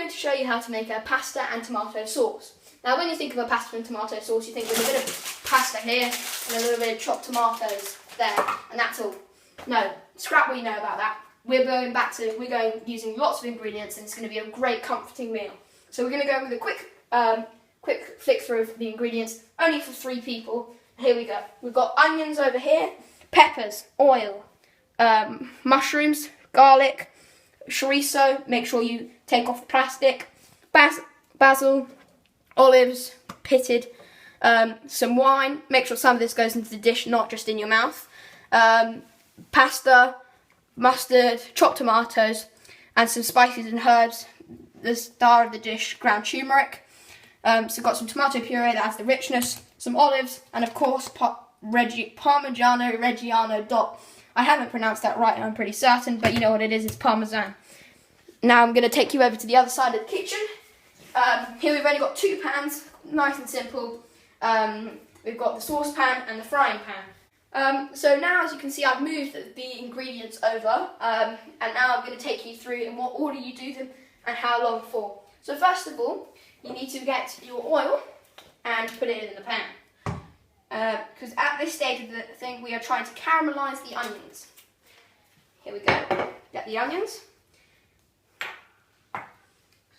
going to show you how to make a pasta and tomato sauce. Now when you think of a pasta and tomato sauce, you think with a bit of pasta here and a little bit of chopped tomatoes there, and that's all. No, scrap what you know about that. We're going using lots of ingredients, and it's going to be a great comforting meal. So we're going to go with a quick flick through of the ingredients, only for 3 people. Here we go. We've got onions over here, peppers, oil, mushrooms, garlic, chorizo, make sure you take off the plastic, basil, olives, pitted, some wine, make sure some of this goes into the dish, not just in your mouth, pasta, mustard, chopped tomatoes, and some spices and herbs, the star of the dish, ground turmeric. So we've got some tomato puree that adds the richness, some olives, and of course Parmigiano Reggiano DOT. I haven't pronounced that right, I'm pretty certain, but you know what it is, it's Parmesan. Now I'm going to take you over to the other side of the kitchen. Here we've only got 2 pans, nice and simple. We've got the saucepan and the frying pan. So now, as you can see, I've moved the ingredients over, and now I'm going to take you through in what order you do them and how long for. So first of all, you need to get your oil and put it in the pan. Because at this stage of the thing, we are trying to caramelise the onions. Here we go. Get the onions.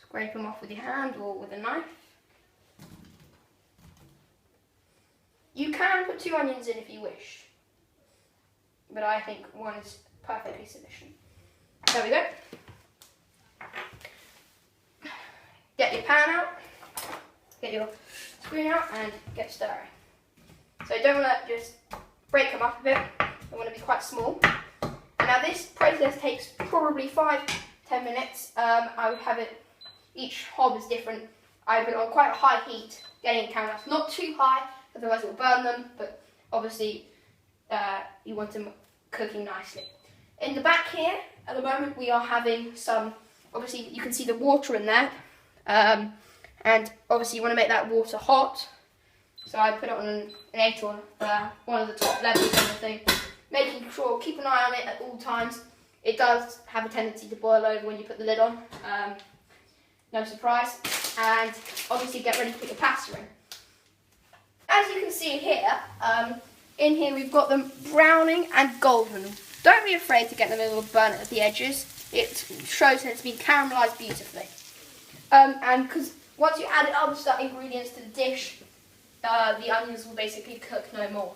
Scrape them off with your hand or with a knife. You can put 2 onions in if you wish, but I think 1 is perfectly sufficient. There we go. Get your pan out, get your spoon out, and get stirring. So you don't want to just break them up a bit, they want to be quite small. And now this process takes probably 5-10 minutes. I would have it, each hob is different. I put it on quite a high heat, getting it caramelised. Not too high, otherwise it will burn them, but obviously you want them cooking nicely. In the back here, at the moment, we are having some, obviously you can see the water in there, and obviously you want to make that water hot. So I put it on an 8 or one of the top levels kind of thing, making sure, keep an eye on it at all times. It does have a tendency to boil over when you put the lid on, no surprise. And obviously get ready to put your pasta in. As you can see here, in here we've got them browning and golden. Don't be afraid to get them a little burnt at the edges. It shows that it's been caramelised beautifully. And because once you add other ingredients to the dish, the onions will basically cook no more.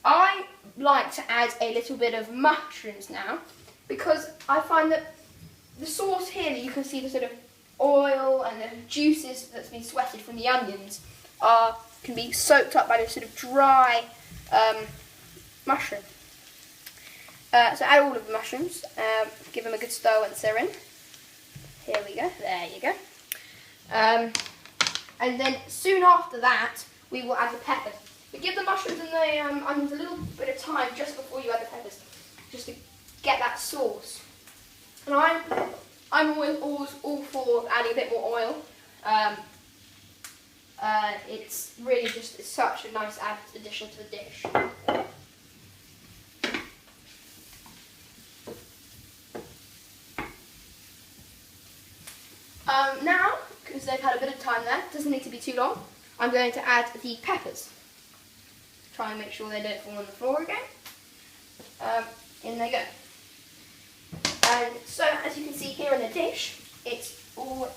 I like to add a little bit of mushrooms now, because I find that the sauce here, that you can see the sort of oil and the juices that's been sweated from the onions can be soaked up by this sort of dry mushroom. So add all of the mushrooms, give them a good stir once they're in. Here we go, there you go. And then soon after that, we will add the peppers. But give the mushrooms and the onions a little bit of time just before you add the peppers, just to get that sauce. And I'm always all for adding a bit more oil. It's really just such a nice addition to the dish. Now, because they've had a bit of time there, doesn't need to be too long, I'm going to add the peppers. Try and make sure they don't fall on the floor again. In they go. And so, as you can see here in the dish, it's all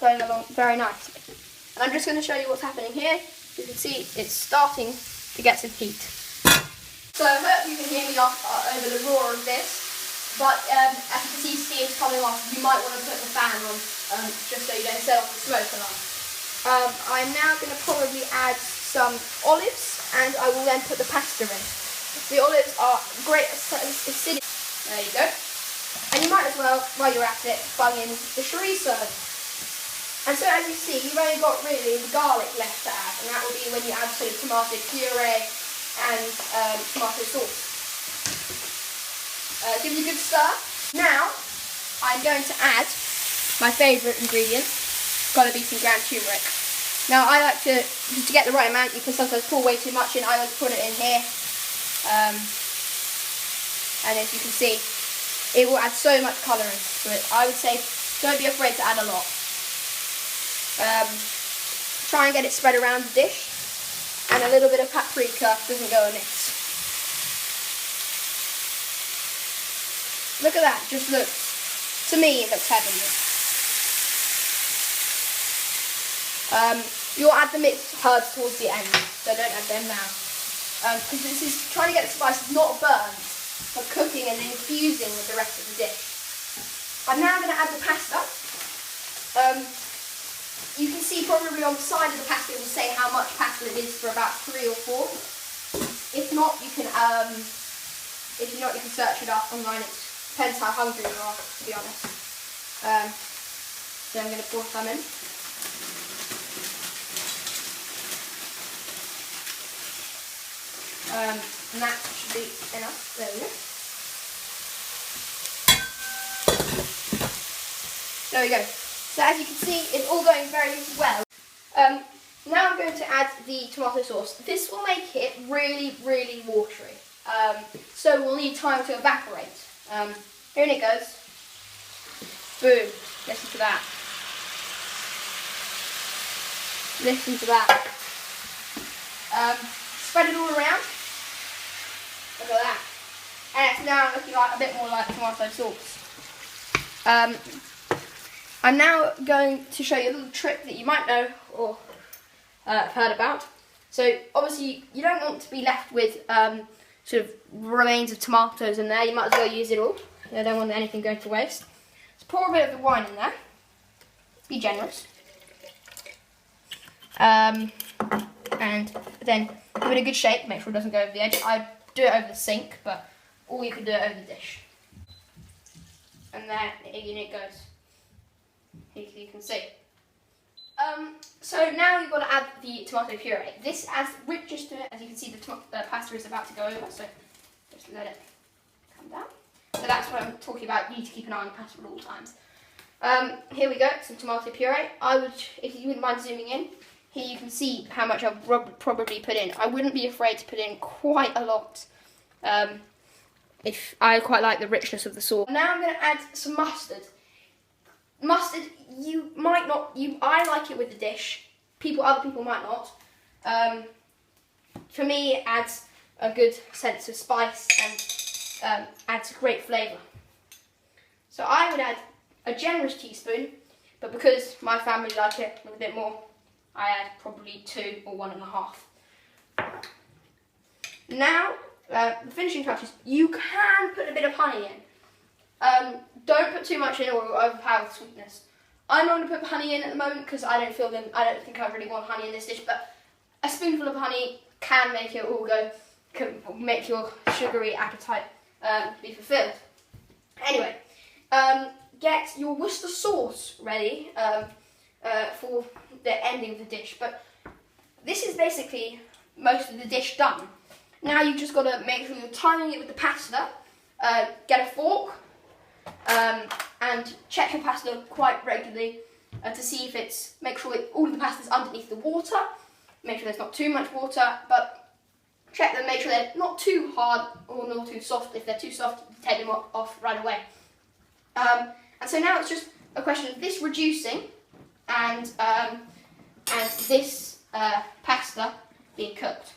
going along very nicely. And I'm just going to show you what's happening here. You can see it's starting to get some heat. So I hope you can hear me over the roar of this. But as you can see, steam is coming off. You might want to put the fan on, just so you don't set off the smoke alarm. I'm now going to probably add some olives, and I will then put the pasta in. The olives are great acidity. There you go. And you might as well, while you're at it, bung in the chorizo. And so as you see, you've only got really the garlic left to add, and that will be when you add sort of tomato puree and tomato sauce. Give it a good stir. Now, I'm going to add my favourite ingredient. Got to be some ground turmeric. Now, I like to get the right amount. You can sometimes pour way too much in. I like to put it in here. And as you can see, it will add so much colouring to it. I would say don't be afraid to add a lot. Try and get it spread around the dish, and a little bit of paprika doesn't go amiss. Look at that, just looks, to me it looks heavenly. You'll add the mixed herbs towards the end, so don't add them now. Because this is trying to get the spices not burnt, but cooking and infusing with the rest of the dish. I'm now going to add the pasta. You can see probably on the side of the pasta it will say how much pasta it is for about 3 or 4. If not, you can search it up online. It depends how hungry you are, to be honest. So I'm going to pour some in. And that should be enough. There we go. There we go. So as you can see, it's all going very well. Now I'm going to add the tomato sauce. This will make it really, really watery. So we'll need time to evaporate. Here it goes. Boom. Listen to that. Listen to that. Spread it all around. Look at that. And it's now looking like a bit more like tomato sauce. I'm now going to show you a little trick that you might know or have heard about. So obviously you don't want to be left with sort of remains of tomatoes in there. You might as well use it all. You don't want anything going to waste. So pour a bit of the wine in there. Be generous. And then give it a good shake. Make sure it doesn't go over the edge. I do it over the sink, or you can do it over the dish. And there, in it goes. You can see. So now you've got to add the tomato puree. This adds richness to it. As you can see, the pasta is about to go over, so just let it come down. So that's what I'm talking about. You need to keep an eye on the pasta at all times. Here we go, some tomato puree. If you wouldn't mind zooming in, here you can see how much I've probably put in. I wouldn't be afraid to put in quite a lot. If I quite like the richness of the sauce. Now I'm going to add some mustard. Mustard, you might not. I like it with the dish. Other people might not. For me, it adds a good sense of spice and adds a great flavour. So I would add a generous teaspoon, but because my family like it with a bit more, I add probably 2 or 1.5. Now, the finishing touches, you can put a bit of honey in. Don't put too much in or it'll overpower the sweetness. I'm not going to put honey in at the moment because I don't think I really want honey in this dish, but a spoonful of honey can make it all can make your sugary appetite be fulfilled. Anyway, get your Worcester sauce ready for the ending of the dish, but this is basically most of the dish done. Now you've just got to make sure you're timing it with the pasta, get a fork, and check your pasta quite regularly to see if make sure all of the pasta's underneath the water, make sure there's not too much water, but check them, make sure they're not too hard or not too soft. If they're too soft, take them off right away. And so now it's just a question of this reducing and this pasta being cooked.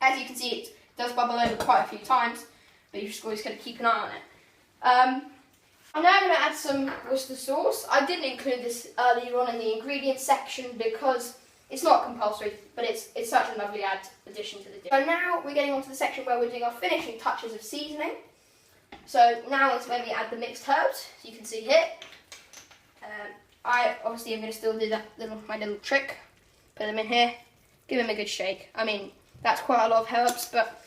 As you can see, it does bubble over quite a few times, but you've just always got to keep an eye on it. I'm now going to add some Worcester sauce. I didn't include this earlier on in the ingredients section because it's not compulsory, but it's such a lovely addition to the dish. So now we're getting on to the section where we're doing our finishing touches of seasoning. So now is when we add the mixed herbs, as you can see here. I obviously am going to still do my little trick. Put them in here, give them a good shake. I mean, that's quite a lot of herbs, but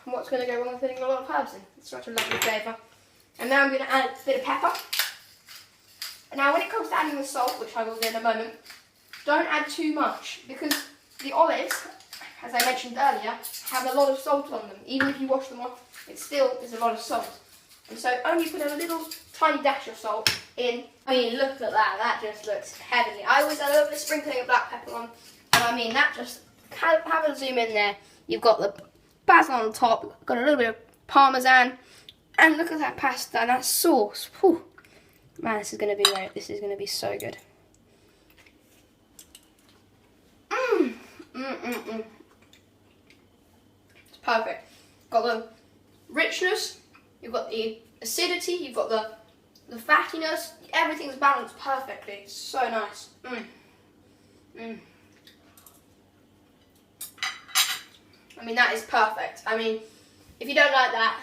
what's going to go wrong with putting a lot of herbs in? It's such a lovely flavour. And now I'm going to add a bit of pepper. And now when it comes to adding the salt, which I will do in a moment, don't add too much because the olives, as I mentioned earlier, have a lot of salt on them. Even if you wash them off, it still is a lot of salt. And so only put a little tiny dash of salt in. I mean, look at that. That just looks heavenly. I always add a little bit of sprinkling of black pepper on. And I mean, that just, have a zoom in there. You've got the basil on the top, got a little bit of parmesan. And look at that pasta and that sauce. Whew. Man, this is going to be so good. It's perfect. Got the richness, you've got the acidity, you've got the fattiness, everything's balanced perfectly. It's so nice. I mean, that is perfect. I mean, if you don't like that,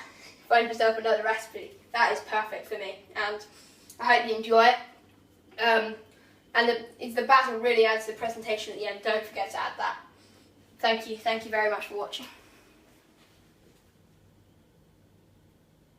find yourself another recipe. That is perfect for me, and I hope you enjoy it. And if the basil really adds to the presentation at the end, don't forget to add that. Thank you very much for watching.